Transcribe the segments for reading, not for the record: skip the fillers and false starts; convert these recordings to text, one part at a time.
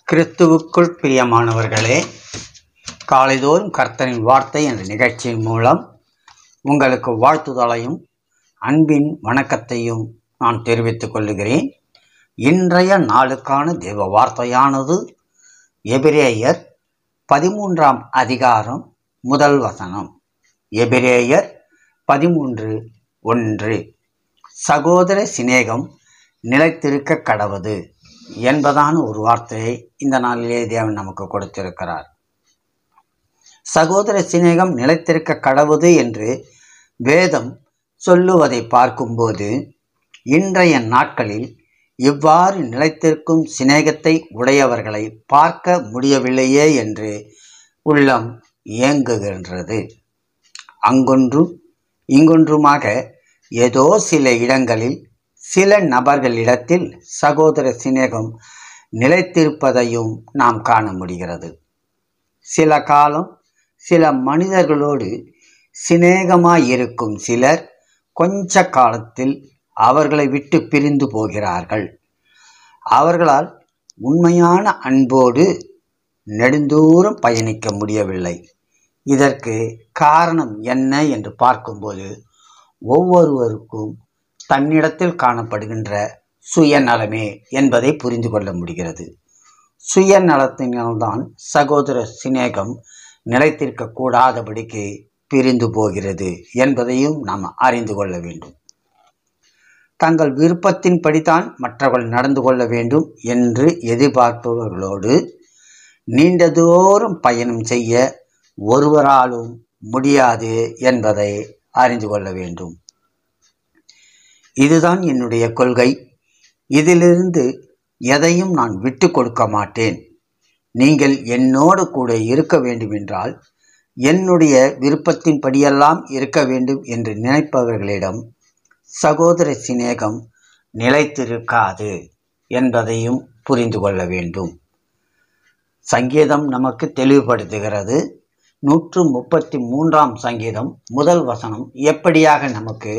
கிறிஸ்துவுக்குள் பிரியமானவர்களே, காலைதோறும் கர்த்தரின் வார்த்தை என்ற நிகழ்ச்சியின் மூலம் உங்களுக்கு வாழ்த்துதலையும் அன்பின் வணக்கத்தையும் நான் தெரிவித்துக் கொள்கிறேன். இன்றைய நாளுக்கான தேவ வார்த்தையானது எபிரேயர் 13ஆம் அதிகாரம் முதல் வசனம். எபிரேயர் 13:1. சகோதர சிநேகம் நிலைத்திருக்க கடவது என்பதான ஒரு வார்த்தையை இந்த நாளிலே தேவன் நமக்கு கொடுத்திருக்கிறார். சகோதர சிநேகம் நிலைத்திருக்க கடவுது என்று வேதம் சொல்லுவதை பார்க்கும்போது, இன்றைய நாட்களில் இவ்வாறு நிலைத்திருக்கும் சிநேகத்தை உடையவர்களை பார்க்க முடியவில்லையே என்று உள்ளம் ஏங்குகின்றது. அங்கொன்றும் இங்கொன்றுமாக ஏதோ சில இடங்களில் சில நபர்களிடத்தில் சகோதர சிநேகம் நிலைத்திருப்பதையும் நாம் காண முடிகிறது. சில காலம் சில மனிதர்களோடு சிநேகமாயிருக்கும் சிலர் கொஞ்ச காலத்தில் அவர்களை விட்டு பிரிந்து போகிறார்கள். அவர்களால் உண்மையான அன்போடு நெடுந்தூரம் பயணிக்க முடியவில்லை. இதற்கு காரணம் என்ன என்று பார்க்கும்போது, ஒவ்வொருவருக்கும் தன்னிடத்தில் காணப்படுகின்ற சுயநலமே என்பதை புரிந்து கொள்ள முடிகிறது. சுயநலத்தினால்தான் சகோதர சிநேகம் நிலைத்திருக்க கூடாதபடிக்கு பிரிந்து போகிறது என்பதையும் நாம் அறிந்து கொள்ள வேண்டும். தங்கள் விருப்பத்தின்படித்தான் மற்றவர்கள் நடந்து கொள்ள வேண்டும் என்று எதிர்பார்ப்பவர்களோடு நீண்ட தூரம் பயணம் செய்ய ஒருவராலும் முடியாது என்பதை அறிந்து கொள்ள வேண்டும். இதுதான் என்னுடைய கொள்கை. இதிலிருந்து எதையும் நான் விட்டு கொடுக்க மாட்டேன். நீங்கள் என்னோடு கூட இருக்க வேண்டுமென்றால் என்னுடைய விருப்பத்தின்படியெல்லாம் இருக்க வேண்டும் என்று நினைப்பவர்களிடம் சகோதர சிநேகம் நிலைத்திருக்காது என்பதையும் புரிந்து கொள்ள வேண்டும். சங்கீதம் நமக்கு தெளிவுபடுத்துகிறது. 133ஆம் சங்கீதம் முதல் வசனம் எப்படியாக நமக்கு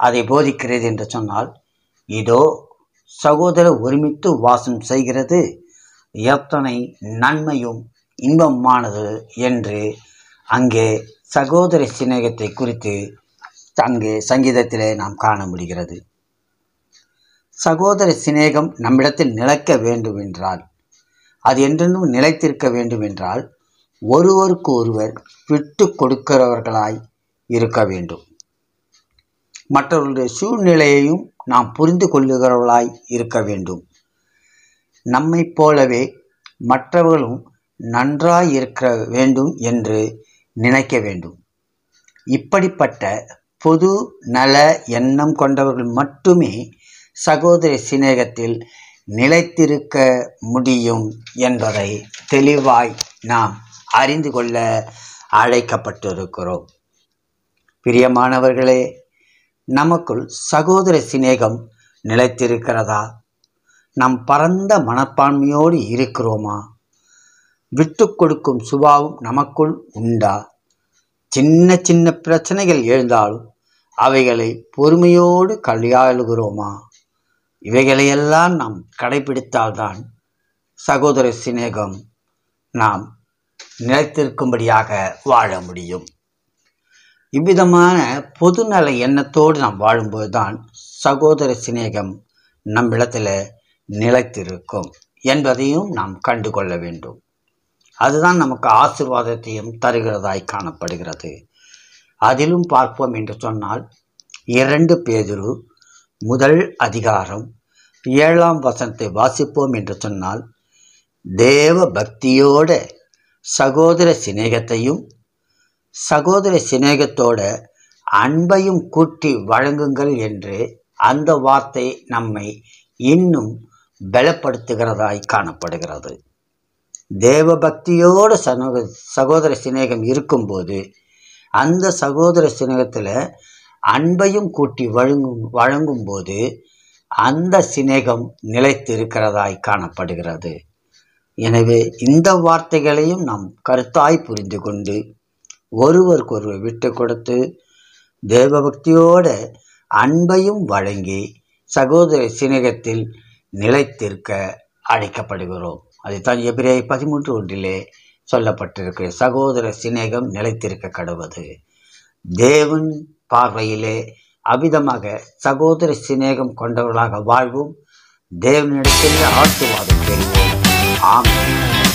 அதை போதிக்கிறது என்று சொன்னால், இதோ சகோதரர் ஒருமித்து வாசம் செய்கிறது எத்தனை நன்மையும் இன்பமானது என்று அங்கே சகோதர சிநேகத்தை குறித்து அங்கே சங்கீதத்திலே நாம் காண முடிகிறது. சகோதர சிநேகம் நம்மிடத்தில் நிலைக்க வேண்டும் என்றால், அது என்றென்றும் நிலைத்திருக்க வேண்டும் என்றால், ஒருவருக்கு ஒருவர் விட்டு கொடுக்கிறவர்களாய் இருக்க வேண்டும். மற்றவர்களுடைய சூழ்நிலையையும் நாம் புரிந்து கொள்ளுகிறவர்களாய் இருக்க வேண்டும். நம்மை போலவே மற்றவர்களும் நன்றாய் இருக்க வேண்டும் என்று நினைக்க வேண்டும். இப்படிப்பட்ட பொது நல எண்ணம் கொண்டவர்கள் மட்டுமே சகோதர சிநேகத்தில் நிலைத்திருக்க முடியும் என்பதை தெளிவாய் நாம் அறிந்து கொள்ள அழைக்கப்பட்டிருக்கிறோம். பிரியமானவர்களே, நமக்குள் சகோதர சிநேகம் நிலைத்திருக்கிறதா? நாம் பரந்த மனப்பான்மையோடு இருக்கிறோமா? விட்டு கொடுக்கும் சுபாவம் நமக்குள் உண்டா? சின்ன சின்ன பிரச்சனைகள் எழுந்தாலும் அவைகளை பொறுமையோடு கையாளுகிறோமா? இவைகளையெல்லாம் நாம் கடைபிடித்தால்தான் சகோதர சிநேகம் நாம் நிலைத்திருக்கும்படியாக வாழ முடியும். இவ்விதமான பொதுநல எண்ணத்தோடு நாம் வாழும்போது தான் சகோதர சிநேகம் நம்மிடத்தில் நிலைத்திருக்கும் என்பதையும் நாம் கண்டு கொள்ள வேண்டும். அதுதான் நமக்கு ஆசீர்வாதத்தையும் தருகிறதாய் காணப்படுகிறது. அதிலும் பார்ப்போம் என்று சொன்னால், 2 பேதுரு முதல் அதிகாரம் 7ஆம் வசனத்தை வாசிப்போம் என்று சொன்னால், தேவ பக்தியோட சகோதர சிநேகத்தையும் சகோதர சிநேகத்தோட அன்பையும் கூட்டி வழங்குங்கள் என்று அந்த வார்த்தை நம்மை இன்னும் பலப்படுத்துகிறதாய் காணப்படுகிறது. தேவ பக்தியோட சகோதர சிநேகம் இருக்கும்போது அந்த சகோதர சிநேகத்தில் அன்பையும் கூட்டி வழங்கும்போது அந்த சிநேகம் நிலைத்திருக்கிறதாய் காணப்படுகிறது. எனவே இந்த வார்த்தைகளையும் நாம் கருத்தாய் புரிந்து கொண்டு ஒருவருக்கொருவர் விட்டு கொடுத்து தேவபக்தியோட அன்பையும் வழங்கி சகோதர சிநேகத்தில் நிலைத்திருக்க அழைக்கப்படுகிறோம். அதைத்தான் எபிரேயர் 13:1 சொல்லப்பட்டிருக்கு. சகோதர சிநேகம் நிலைத்திருக்க கடவுது. தேவன் பார்வையிலே அவ்விதமாக சகோதர சிநேகம் கொண்டவர்களாக வாழ்வோம். தேவனிடத்தில் ஆசீர்வாதம் பெறுவோம். ஆமென்.